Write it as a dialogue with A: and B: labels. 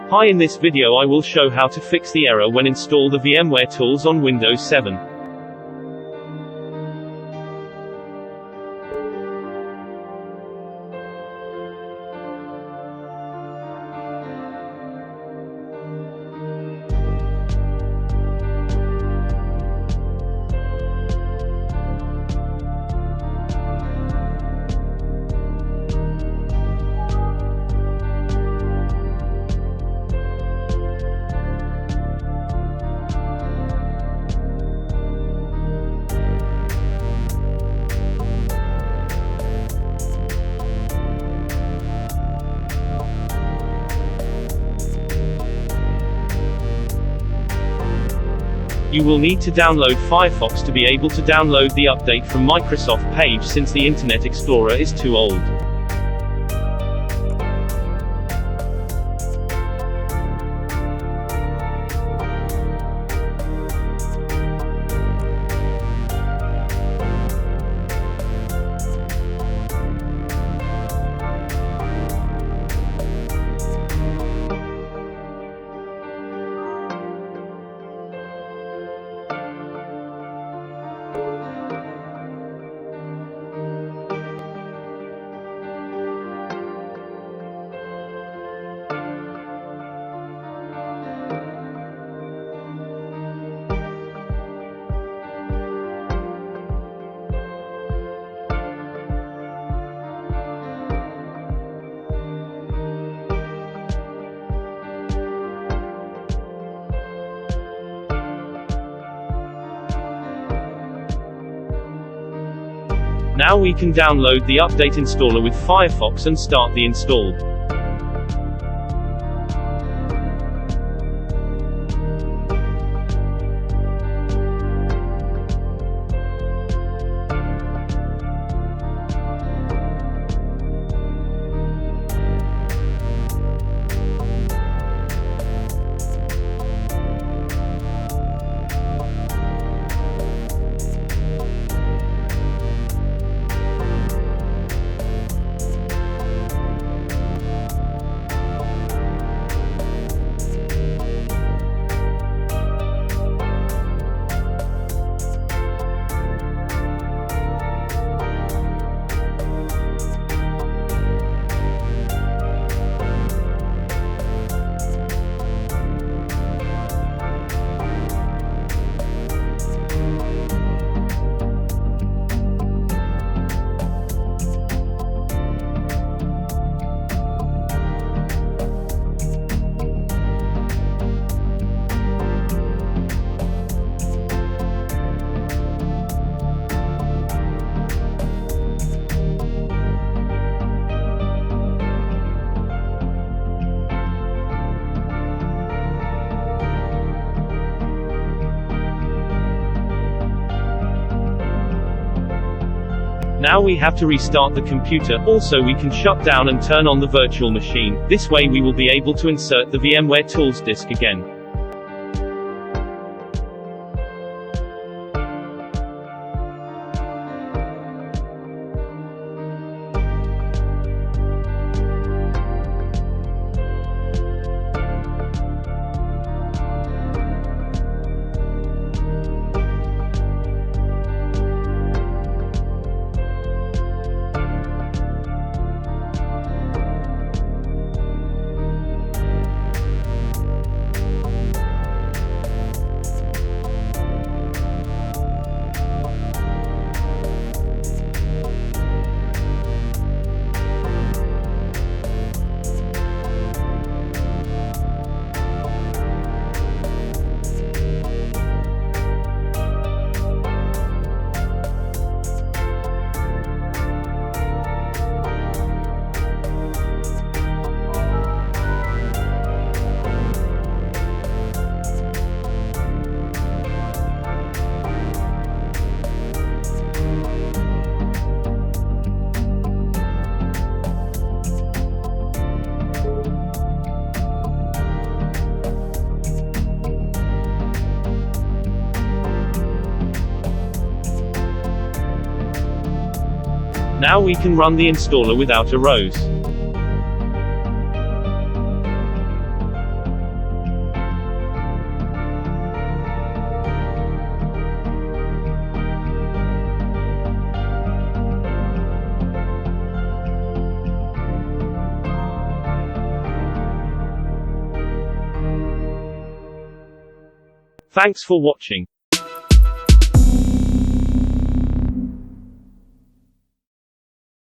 A: Hi, in this video I will show how to fix the error when install the VMware tools on Windows 7. You will need to download Firefox to be able to download the update from Microsoft page since the Internet Explorer is too old. Now we can download the update installer with Firefox and start the install. Now we have to restart the computer. Also, we can shut down and turn on the virtual machine. This way we will be able to insert the VMware Tools disk again. Now we can run the installer without errors. Thanks for watching.